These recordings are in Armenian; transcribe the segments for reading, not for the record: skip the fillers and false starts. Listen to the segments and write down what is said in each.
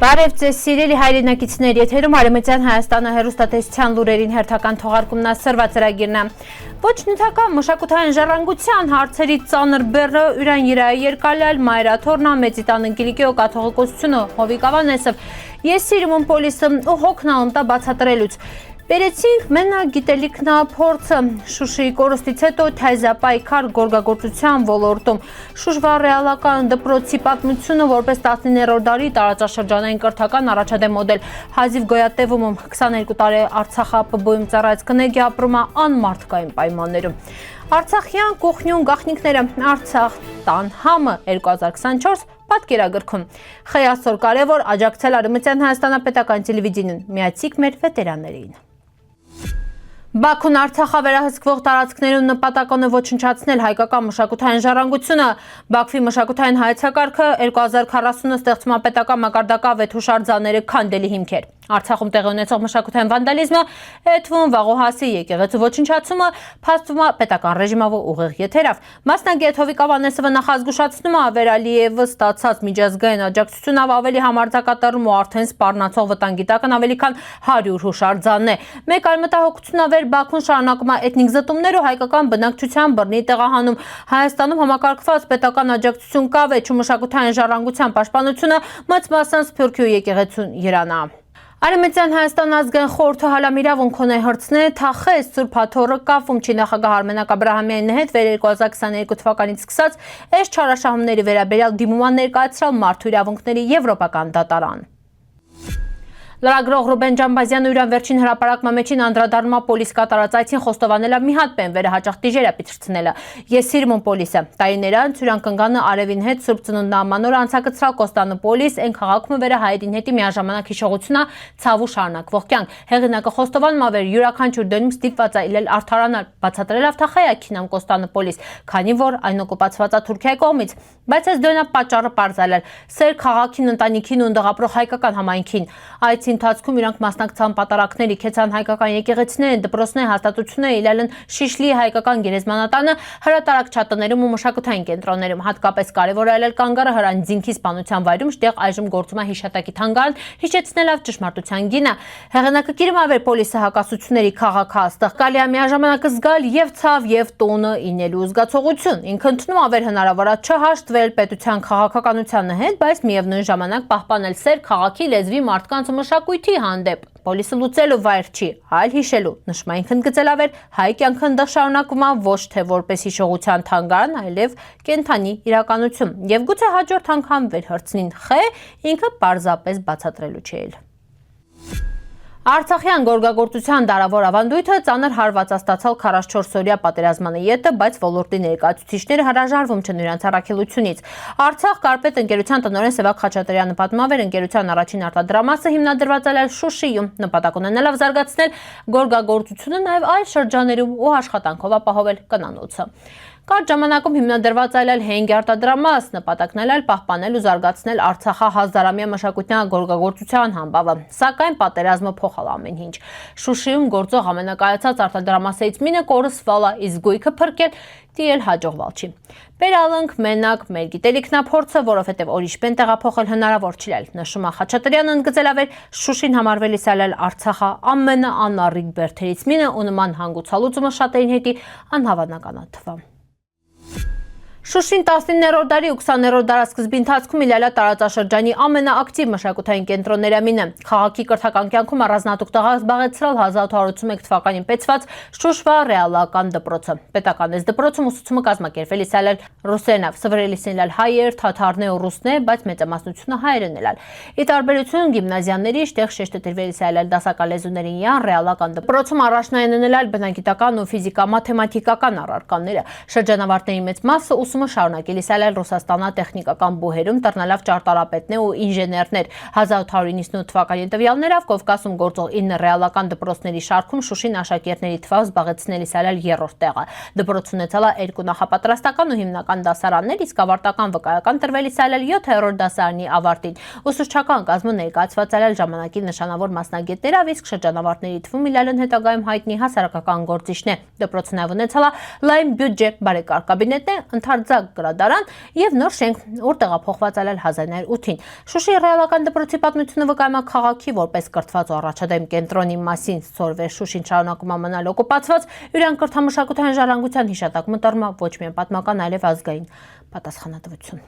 Բարև ձեզ սիրելի հայրենակիցներ, եթերում Արևմտյան Հայաստանը հեռուստատեսության լուրերին հերթական թողարկումն ասրվա ծրագիրն է։ Ոչ նյութական մշակութային ժառանգության հարցերի ծանր բեռը Յուրան Երայի երկալյալ Մայրաթորնա Մեծիտան Ընկիլիկեո կաթողիկոսությունը Հովիկ Ավանեսով ես սիրում պոլիսը ու հոգնաունտա բացատրելուց Բերեցինք մենակ գիտելիքնա փորձը Շուշիի կորստից հետո թայզապայքար գորգագործության ոլորտում Շուշվա ռեալական դպրոցի պատմությունը որպես 19-րդ դարի տարածաշրջանային կրթական առաջադեմ մոդել Հազիվ Գոյատևում 22 տարի Արցախապբոյում ծառայած կնեգի ապրում է անմարդկային պայմաններում Արցախյան կուխնյուն գաղտնիքները Արցախ տան համը 2024 պատկերագրքում Խեյասոր կարևոր աջակցել Արևմտյան Հայաստանապետական տելևիզիոն միացիք մեր վետերաններին Բաքուն Արցախավերահսկվող տարածքներում նպատակն է ոչնչացնել հայկական մշակութային ժառանգությունը Բաքվի մշակութային հայեցակարգը 2040 ստեղծում է պետական մակարդակավետ հուշարձանները քանդելի հիմքեր Արցախում տեղի ունեցող մշակութային վանդալիզմը Էթվում Վաղոհասի եկեղեցու ոչնչացումը փաստվում է պետական ռեժիմով ուղիղ եթերով Մասնագետ Հովիկ Ավանեսովը նախազգուշացնում է Ավերալիևը ստացած միջազգային աջակցությունով ավելի համարձակատարում ու արդեն սպառնացող վտանգի տակն ավելի քան 100 հուշարձան է Մեկ այլ մտահոգություն Բաքուն շարունակում է էթնիկ զտումներ ու հայկական բնակչության բռնի տեղահանում Հայաստանում համակարգված պետական աջակցություն կա վեճ ու մշակութային ժառանգության պաշտպանությունը մծմասան Սփյուռքի ու եկեղեցուն Երանա Արևմտյան Հայաստան ազգային խորհուրդը հալամ իրավունք ունի հրցնել Թախես Սուրբ Հաթոռը կապում չի նախագահ Արմենակ Աբրահամյանի հետ 2022 թվականից սկսած այս չարաշահումների վերաբերյալ դիմումա ներկայացրել Մարդու իրավունքների Եվրոպական դատարան Լրագրող Ռուբեն Ջամբազյանը յուրան վերջին հրապարակման մեջին անդրադառնում է պոլիս կատարած այցին խոստովանել մի հատ բենվերը հաճախ դիժերա պիցրցնելը Ես սիրում եմ պոլիսը Տարիներ անց յուրան կնգանը Արևին հետ Սուրբ Ծնունդնահման օրը անցակցրալ Կոստանը պոլիս այն քաղաքում վերը հայերին հետի միաժամանակ հիշողությունա ցավու շարունակվող կյանք Հեղինակը խոստովանում է վեր յուրաքանչյուր դնում ստիպված է իլել արդարանալ բացատրելով Թախայակինամ Կոստանը պոլիս քանի որ այն օկուպացված է Թուրքիայի կողմից բայց այս դոնա պատճառը պարզալել Սեր քաղաքին ընտանիքին ու ընդդաղապրող հայկական համայնքին Այդ ընթացքում իրանք մասնակցան պատարակների քեցան հայկական եկեղեցիները, դպրոցները, հաստատությունները, իլել են Շիշլի հայկական գերեզմանատանը, հրատարակ չատներում ու մշակութային կենտրոններում, հատկապես կարևոր է ելել Կանգառը Հրանձինքի սպանության վայրում, որտեղ այժմ գործում է հիշատակի թանգարան, հիշեցնելով ճշմարտության գինը։ Հեղինակը կիրմավել պոլիսի հակասությունների քաղաքը, այստեղ կարելի է միաժամանակ զգալ եւ ցավ եւ տոնը ինելու զգացողություն։ Ինքը ընդունում ավեր հնարավոր է չհաշտվել պետության քաղաքականության հետ, բայց միևնույն ժամանակ պահպանել սեր քաղաքի լեզվի մարդկանց մշակույթի հանդեպ Պոլիսը լուծելու վայր չի, այլ հիշելու, նշում է ինքն գծելավեր, հայ կյանքը ընդեղ շարունակում է ոչ թե որպես հիշողության թանգարան, այլև կենթանի իրականություն, եւ գուցե հաջորդ անգամ վերհրցնին խե, ինքը պարզապես բացատրելու չի էլ։ Արցախյան գորգագործության դարավոր ավանդույթը ծանր հարված ստացալ 44-օրյա պատերազմանը ետը, բայց ոլորտի ներկայացուցիչները հրաժարվում չեն նրանց առաքելությունից։ Արցախ կարպետ ընկերության տնօրեն Սևակ Խաչատրյանը պատմում էր ընկերության առաջին արտադրամասը հիմնադրված է Շուշիում, նպատակ ունենալով զարգացնել գորգագործությունը նաև այլ շրջաններում ու աշխատանքով ապահովել կնանոցը։ Կարճ ժամանակում հիմնադրված այլ հենք արտադրամաս, նպատակն այլ պահպանել ու զարգացնել Արցախի հազարամյա մշակութային գորգագործության համբավը, սակայն պատերազմը փոխել ամեն ինչ։ Շուշիում գործող ամենակայացած արտադրամասից մինը կորսվել է, իսկ գույքը փրկել դիել հաջողվել չի։ Բերալանք մենակ մեր գիտելիքնափորձը, որովհետև օրիշպեն տեղափոխել հնարավոր չի ել, նշում է Խաչատրյանը ընդգծելավեր Շուշին համարվելիս այլ Արցախի ամենաանառիկ բերդերից մինը ու նման հանգուցալուծումը շատերին հետի անհավանական է թվում։ Շուշին 19-րդ դարի ու 20-րդ դարասկզբի ընթացքում իլալա տարածաշրջանի ամենաակտիվ մշակութային կենտրոնները մինը։ Քաղաքի կրթական կյանքում առանձնահատուկ տեղ զբաղեցրել 1881 թվականին պետցված Շուշվա ռեալական դպրոցը։ Պետական այս դպրոցում ուսուցումը կազմակերպվելիս այլ ռուսերենով, սովորելիս իլալ հայեր, թաթարներ ու ռուսներ, բայց մեծամասնությունը հայերեն իլալ։ Ի տարբերություն գիմնազիաների տեղ շեշտը տրվելիս այլ դասակալեզուներին յան ռեալական դպրոցում առաջնային ունենալ բնագիտական ու ֆիզիկա մաթեմատիկական առարկաները։ Շրջանավարտների մեծ մասը ուսումը շարունակելիս այլ Ռուսաստանա տեխնիկական բուհերում տրնալավ ճարտարապետներ ու ինժեներներ 1898 թվականի տվյալներով Կովկասում գործող 9 ռեալական դպրոցների շարքում Շուշին աշակերտների թվով զբաղեցնելիս այլ երրորդ տեղը դպրոցը ունեցել է 2 նախապատրաստական ու հիմնական դասարաններ իսկ ավարտական վկայական տրվելիս այլ 7-րդ դասարանի ավարտին ուսուցչական կազմը ներկայացված այլ ժամանակի նշանավոր մասնագետներով իսկ շրջանավարտների թվում իլալն հետագայում հայտնի հասարակական գործիչներ դպրոցը նաև ունեցել է լայն բյուջե բարեկարգ կաբինետներ հանկարծակ գրադարան եւ նոր շենք, ուր տեղափոխված է 1908-ին։ Շուշի ռեալական դպրոցի պատմությունը վկայում է քաղաքի որպես կրթված ու առաջադեմ կենտրոնի մասին, սորվեր Շուշին շարունակում է մնալ օկուպացված, յուրան կրթամշակութային ժառանգության հիշատակ մտարում է ոչ միայն պատմական, այլև ազգային պատասխանատվություն։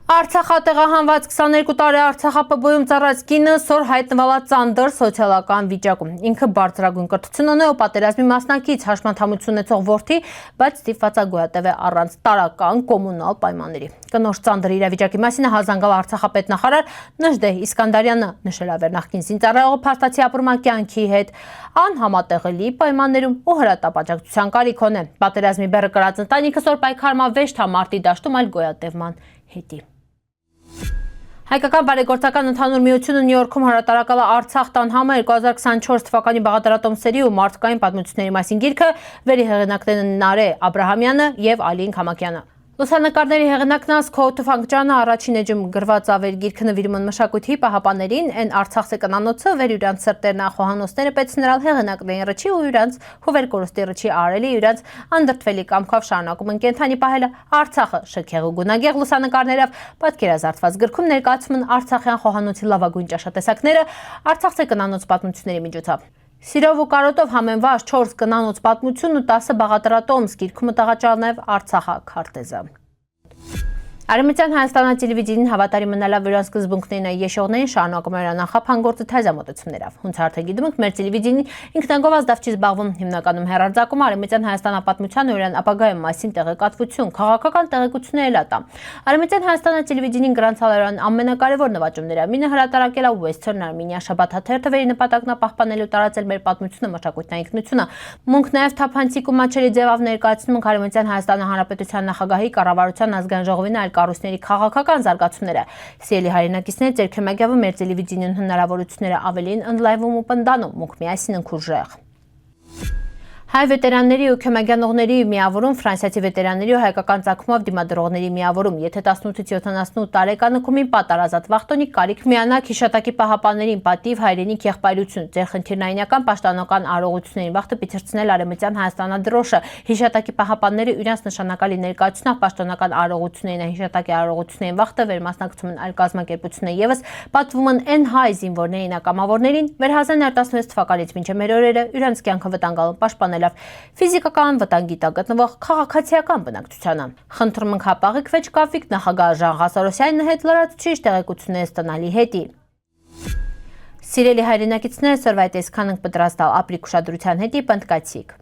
Արցախը տեղահանված 22 տարի Արցախապբոյում ծառայած կինը սոր հայտնվել է ծանր սոցիալական վիճակում։ Ինքը բարձրագույն կրթություն ունի ու պատերազմի մասնակից հաշմանդամություն ունեցող որդի, բայց ստիպված է գոյատևել առանց տարրական կոմունալ պայմանների։ Կնոջ ծանր իրավիճակի մասին հազանգալ Արցախապետնախարար Նժդեհ Իսկանդարյանը նշել է վերնախքին զինծառայողը փաստացի ապրում է կյանքի հետ անհամատեղելի պայմաններում ու հրատապաջակցության կարիք ունի։ Պատերազմի բեռը կրած ընտանիքը սոր պայքարում է ոչ թե մարտի դաշտում, այլ գոյատևման հետի։ Հայկական բարեգործական ընդհանուր միությունը Նյու Յորքում հրատարակել է Արցախ տան համը 2024 թվականի բաղադրատոմսերի ու մարդկային պատմությունների մասին գիրքը, որի հեղինակներն են Նարե Աբրահամյանը եւ Ալին Քամակյանը։ Լուսանկարների հեղինակն Քոթ Ֆանկճանը առաջին էջում գրված ավեր գիրքը նվիրում են մշակույթի պահապաններին, են Արցախցի կնանոցը, վեր յուրանց սրտերն ախոհանոցները պետցնրալ հեղինակներին ռճի ու յուրանց հուվեր կորստի ռճի արելի յուրանց անդրդվելի կամքով շարունակում են կենթանի պահելը Արցախը շքեղ ու գունագեղ լուսանկարներով պատկերազարդված գրքում ներկայացում են Արցախյան խոհանոցի լավագույն ճաշատեսակները Արցախցի կնանոց պատմությունների միջոցով։ Սիրով ու կարոտով համեմված 4 կնանոց պատմություն ու 10 բաղադրատոմս գիրքում տեղաճալ նաև Արցախը քարտեզը։ Արևմտյան Հայաստանի տելևիզիոն հավատարիմ մնալա վրանց սկզբունքներին եշողներին շարունակում է նախապանգործը թայզամոտություններով։ Հունց արդեն գիտում եք, մեր տելևիզիոնի ինքնագով ազդավ չի զբաղվում հիմնականում հեռարձակում Արևմտյան Հայաստանի պատմության ու իրան ապագայի մասին տեղեկատվություն, քաղաքական տեղեկություններ էլ տա։ Արևմտյան Հայաստանի տելևիզիոնին գրանցալարան ամենակարևոր նվաճումները մինը հրատարակել է Western Armenia շաբաթաթերթը, որի նպատակն է պահպանել ու տարածել մեր պատմությունը, մշակույթն ինքնությունը։ Մունք նաև թափանցիկ ու մաչելի ձևով ներկայացնում ենք Արևմտյան Հայաստանի Հանրապետության նախագահի կառավարության ազգային ժողովին այլ կառույցների քաղաքական զարգացումները։ Սիրելի հայրենակիցներ, ձեր քեմագավը մեր տելևիզիոն հնարավորությունները ավելին ընդլայնվում ու պնդանում, մուք միասին ընկուժեղ։ Հայ վետերանների ու քեմագյանողների միավորում, Ֆրանսիացի վետերանների ու հայկական ծագումով դիմադրողների միավորում, եթե 18-ից 78 տարեկանը կումին պատարազատ վախտոնի կարիք միանակ հիշատակի պահապաններին պատիվ հայրենիք եղբայրություն, ձեր խնդիրնայինական պաշտպանական արարողություններին վախտը պիցրցնել Արևմտյան Հայաստանադրոշը, հիշատակի պահապանները իրենց նշանակալի ներկայացնող պաշտպանական արարողություններին, հիշատակի արարողություններին վախտը վերմասնակցում են այլ կազմակերպություններ եւս պատվում են այն հայ զինվորներին, ակամավորներին, 2016 թվականից մինչև մեր օրերը իրենց կյանքը վտանգալու պաշտպանել ֆիզիկական վտանգի տակ գտնվող քաղաքացիական բնակչությանը։ Խնդրում ենք հապաղիկ վեճ կապվիկ նախագահ Ժան Ղասարոսյանի հետ լրացուցիչ տեղեկություններ ստանալի հետի։ Սիրելի հայրենակիցներ, սրվայ տեսքան ենք պատրաստալ ապրիկ ուշադրության հետի պնդկացիք։